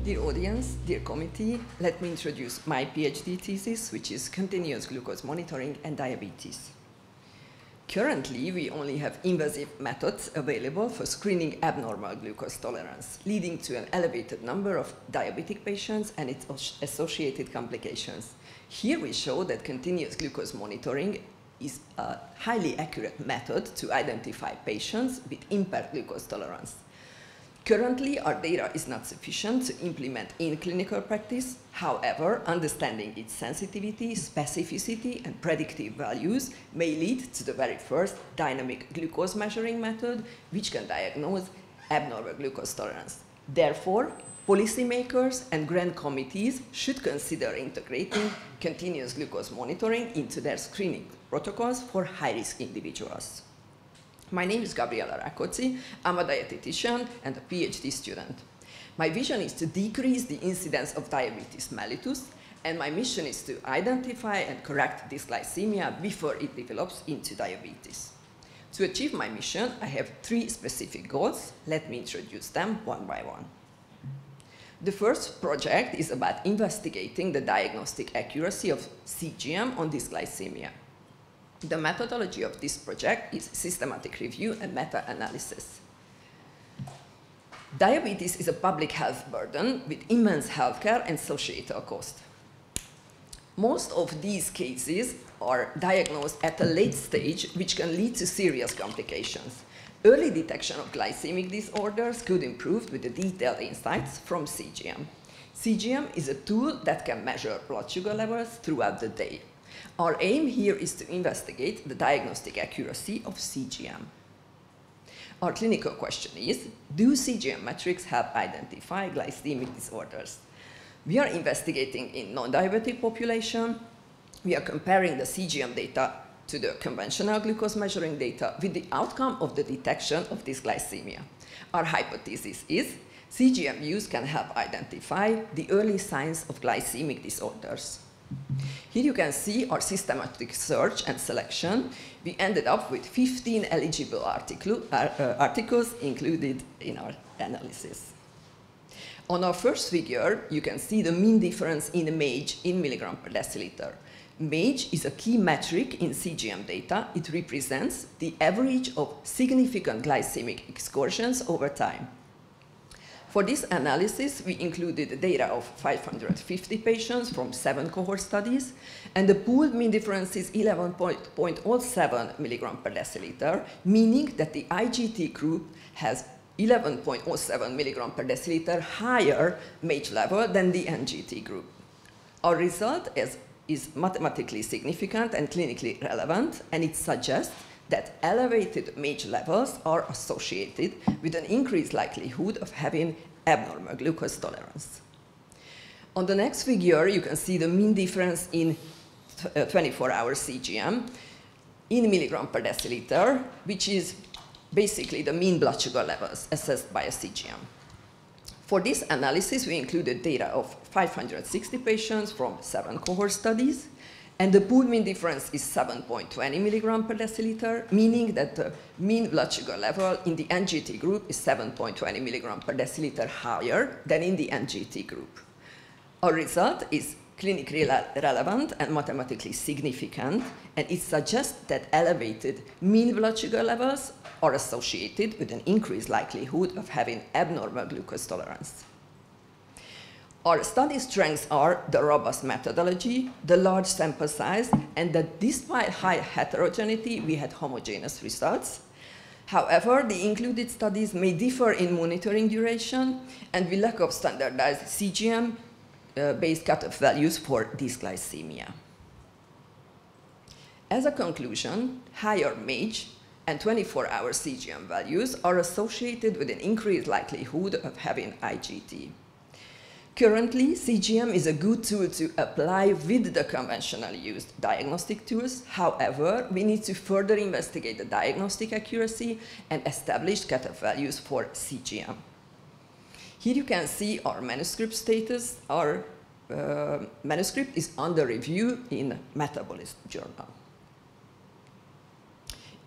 Dear audience, dear committee, let me introduce my PhD thesis, which is continuous glucose monitoring and diabetes. Currently, we only have invasive methods available for screening abnormal glucose tolerance, leading to an elevated number of diabetic patients and its associated complications. Here we show that continuous glucose monitoring is a highly accurate method to identify patients with impaired glucose tolerance. Currently, our data is not sufficient to implement in clinical practice. However, understanding its sensitivity, specificity, and predictive values may lead to the very first dynamic glucose measuring method, which can diagnose abnormal glucose tolerance. Therefore, policymakers and grant committees should consider integrating continuous glucose monitoring into their screening protocols for high-risk individuals. My name is Gabriella Rákóczi. I'm a dietitian and a PhD student. My vision is to decrease the incidence of diabetes mellitus, and my mission is to identify and correct dysglycemia before it develops into diabetes. To achieve my mission, I have 3 specific goals. Let me introduce them one by one. The first project is about investigating the diagnostic accuracy of CGM on dysglycemia. The methodology of this project is systematic review and meta-analysis. Diabetes is a public health burden with immense healthcare and societal cost. Most of these cases are diagnosed at a late stage, which can lead to serious complications. Early detection of glycemic disorders could improve with the detailed insights from CGM. CGM is a tool that can measure blood sugar levels throughout the day. Our aim here is to investigate the diagnostic accuracy of CGM. Our clinical question is, do CGM metrics help identify glycemic disorders? We are investigating in non-diabetic population. We are comparing the CGM data to the conventional glucose measuring data with the outcome of the detection of dysglycemia. Our hypothesis is CGM use can help identify the early signs of glycemic disorders. Here you can see our systematic search and selection. We ended up with 15 eligible articles included in our analysis. On our first figure, you can see the mean difference in MAGE in milligram per deciliter. MAGE is a key metric in CGM data. It represents the average of significant glycemic excursions over time. For this analysis, we included data of 550 patients from 7 cohort studies, and the pooled mean difference is 11.07 milligram per deciliter, meaning that the IGT group has 11.07 milligram per deciliter higher MAGE level than the NGT group. Our result is mathematically significant and clinically relevant, and it suggests that elevated MAGE levels are associated with an increased likelihood of having abnormal glucose tolerance. On the next figure, you can see the mean difference in 24-hour CGM in milligram per deciliter, which is basically the mean blood sugar levels assessed by a CGM. For this analysis, we included data of 560 patients from 7 cohort studies, and the pooled mean difference is 7.20 milligram per deciliter, meaning that the mean blood sugar level in the NGT group is 7.20 milligram per deciliter higher than in the NGT group. Our result is clinically relevant and mathematically significant, and it suggests that elevated mean blood sugar levels are associated with an increased likelihood of having abnormal glucose tolerance. Our study strengths are the robust methodology, the large sample size, and that despite high heterogeneity, we had homogeneous results. However, the included studies may differ in monitoring duration, and we lack of standardized CGM-based cutoff values for dysglycemia. As a conclusion, higher MAGE and 24-hour CGM values are associated with an increased likelihood of having IGT. Currently, CGM is a good tool to apply with the conventionally used diagnostic tools. However, we need to further investigate the diagnostic accuracy and establish cutoff values for CGM. Here you can see our manuscript status. Our manuscript is under review in Metabolism Journal.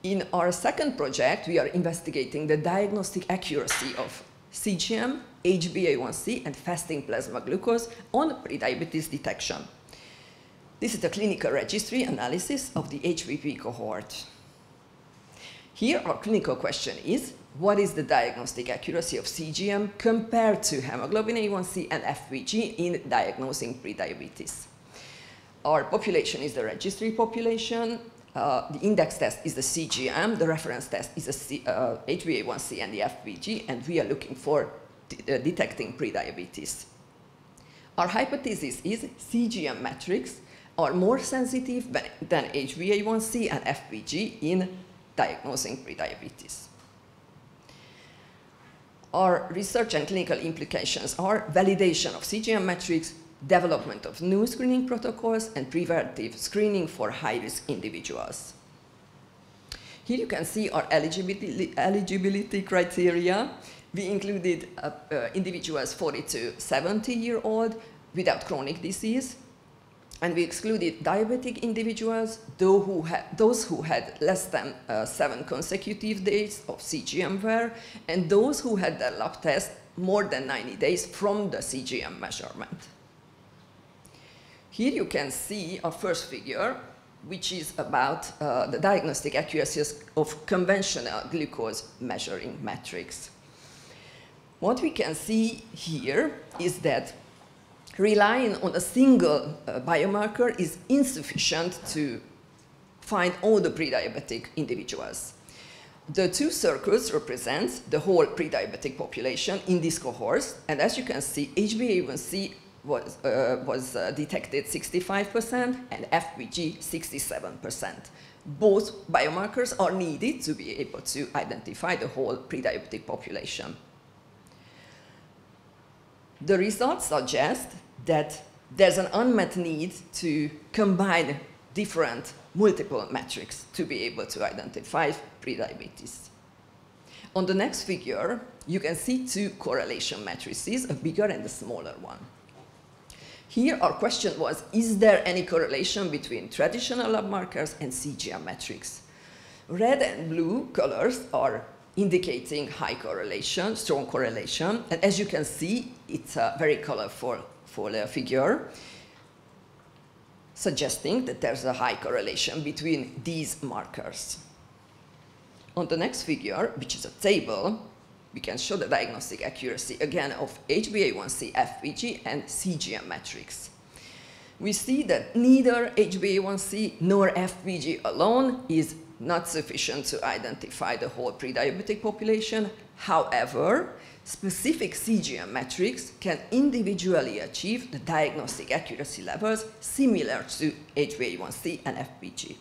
In our second project, we are investigating the diagnostic accuracy of CGM, HbA1c, and fasting plasma glucose on prediabetes detection. This is the clinical registry analysis of the HPP cohort. Here, our clinical question is, what is the diagnostic accuracy of CGM compared to hemoglobin A1c and FPG in diagnosing prediabetes? Our population is the registry population. The index test is the CGM. The reference test is the HbA1c and the FPG, and we are looking for detecting prediabetes. Our hypothesis is CGM metrics are more sensitive than HbA1c and FPG in diagnosing prediabetes. Our research and clinical implications are validation of CGM metrics, development of new screening protocols, and preventive screening for high-risk individuals. Here you can see our eligibility criteria. We included individuals 40 to 70-year-old without chronic disease, and we excluded diabetic individuals, those who had less than 7 consecutive days of CGM wear, and those who had their lab test more than 90 days from the CGM measurement. Here you can see our first figure, which is about the diagnostic accuracy of conventional glucose measuring metrics. What we can see here is that relying on a single biomarker is insufficient to find all the prediabetic individuals. The 2 circles represent the whole prediabetic population in these cohorts, and as you can see, HbA1c was detected 65% and FPG 67%. Both biomarkers are needed to be able to identify the whole prediabetic population. The results suggest that there's an unmet need to combine different multiple metrics to be able to identify prediabetes. On the next figure, you can see 2 correlation matrices, a bigger and a smaller one. Here, our question was, is there any correlation between traditional lab markers and CGM metrics? Red and blue colors are indicating high correlation, strong correlation, and as you can see, it's a very colorful figure, suggesting that there's a high correlation between these markers. On the next figure, which is a table, we can show the diagnostic accuracy again of HbA1c, FPG, and CGM metrics. We see that neither HbA1c nor FPG alone is not sufficient to identify the whole prediabetic population. However, specific CGM metrics can individually achieve the diagnostic accuracy levels similar to HbA1c and FPG.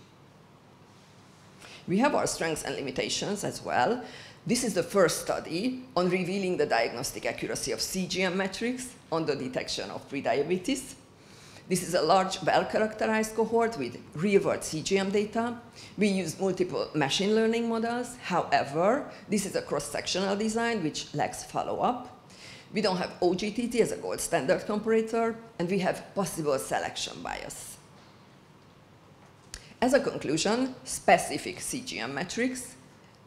We have our strengths and limitations as well. This is the first study on revealing the diagnostic accuracy of CGM metrics on the detection of prediabetes. This is a large, well-characterized cohort with real-world CGM data. We use multiple machine learning models. However, this is a cross-sectional design which lacks follow-up. We don't have OGTT as a gold standard comparator, and we have possible selection bias. As a conclusion, specific CGM metrics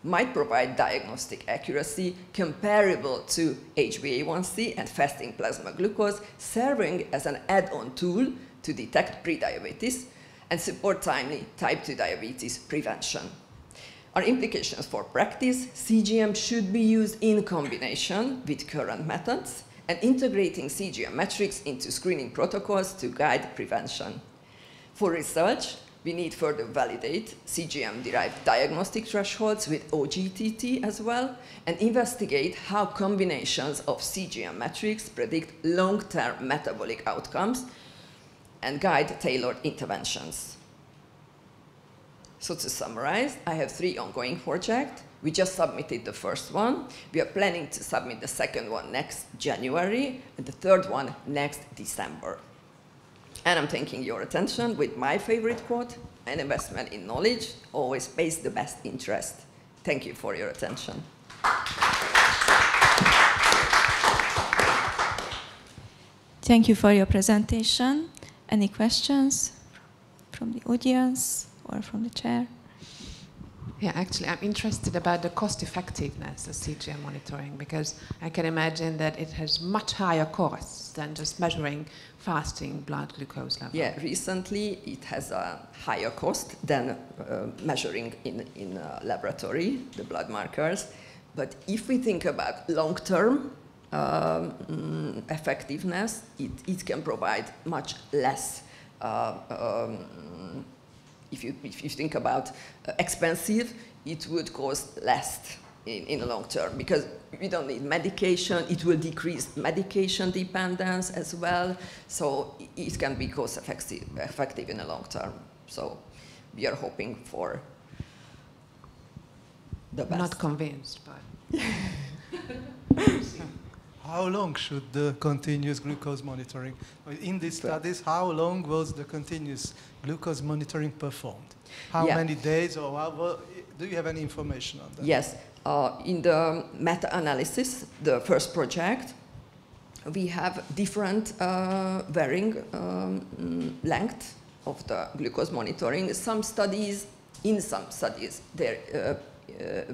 might provide diagnostic accuracy comparable to HbA1c and fasting plasma glucose, serving as an add-on tool to detect prediabetes and support timely type 2 diabetes prevention. Our implications for practice: CGM should be used in combination with current methods, and integrating CGM metrics into screening protocols to guide prevention. For research, we need further validate CGM-derived diagnostic thresholds with OGTT as well, and investigate how combinations of CGM metrics predict long-term metabolic outcomes and guide tailored interventions. So to summarize, I have 3 ongoing projects. We just submitted the first one. We are planning to submit the second one next January, and the third one next December. And I'm thanking your attention with my favorite quote: an investment in knowledge always pays the best interest. Thank you for your attention. Thank you for your presentation. Any questions from the audience or from the chair? Yeah, actually, I'm interested about the cost effectiveness of CGM monitoring, because I can imagine that it has much higher costs than just measuring fasting blood glucose level. Yeah, recently it has a higher cost than measuring in a laboratory, the blood markers. But if we think about long-term effectiveness, it can provide much less. If you think about expensive, it would cost less in the long term, because we don't need medication. It will decrease medication dependence as well, so it can be cost effective in the long term. So we are hoping for the best. Not convinced, but... How long should the continuous glucose monitoring? In these studies, how long was the continuous glucose monitoring performed? How many days, or do you have any information on that? Yes. In the meta-analysis, the first project, we have different varying length of the glucose monitoring. In some studies, there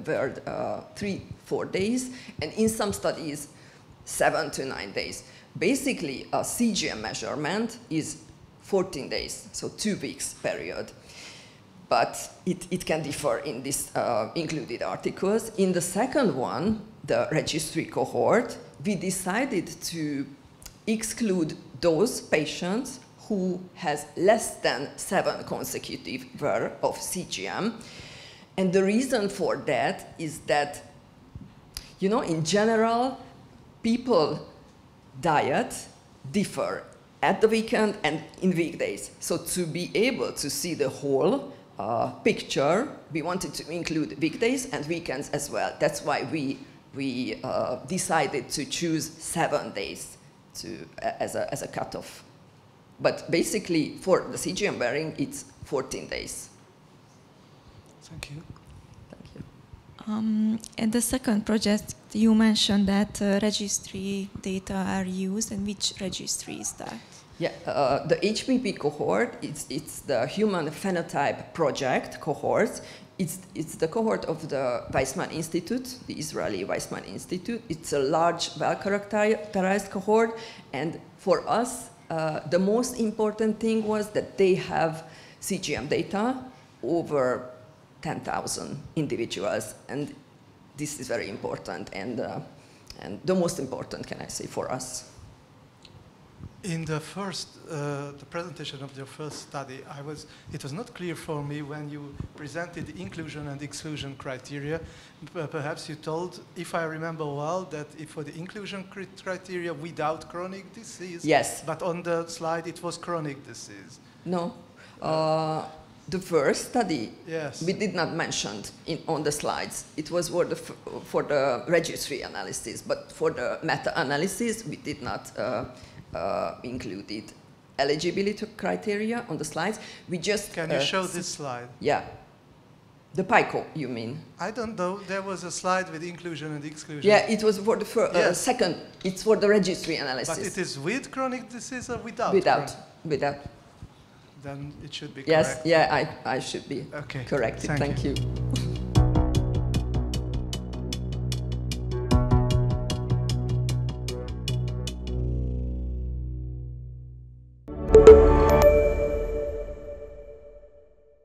were 3-4 days, and in some studies, 7 to 9 days. Basically, a CGM measurement is 14 days, so 2 weeks period. But it can differ in these included articles. In the second one, the registry cohort, we decided to exclude those patients who has less than 7 consecutive wear of CGM. And the reason for that is that, you know, in general, people diet differ at the weekend and in weekdays. So to be able to see the whole picture, we wanted to include weekdays and weekends as well. That's why we decided to choose 7 days as a cutoff. But basically, for the CGM wearing, it's 14 days. Thank you. Thank you. In the second project, you mentioned that registry data are used, and which registry is that? Yeah, the HPP cohort, it's the Human Phenotype Project cohort. It's the cohort of the Weizmann Institute, the Israeli Weizmann Institute. It's a large, well-characterized cohort, and for us, the most important thing was that they have CGM data over 10,000 individuals, and this is very important, and the most important, can I say, for us. In the first, the presentation of your first study, it was not clear for me when you presented the inclusion and exclusion criteria. Perhaps you told, if I remember well, that for the inclusion criteria without chronic disease. Yes. But on the slide it was chronic disease. No. The first study, yes, we did not mention on the slides. It was for the registry analysis, but for the meta-analysis, we did not included eligibility criteria on the slides. We just... Can you show this slide? Yeah. The PICO, you mean? I don't know. There was a slide with inclusion and exclusion. Yeah, it was for the yes, second. It's for the registry analysis. But it is with chronic disease or without? Without. Then it should be yes, correct. Yeah, I should be okay, corrected. Thank you.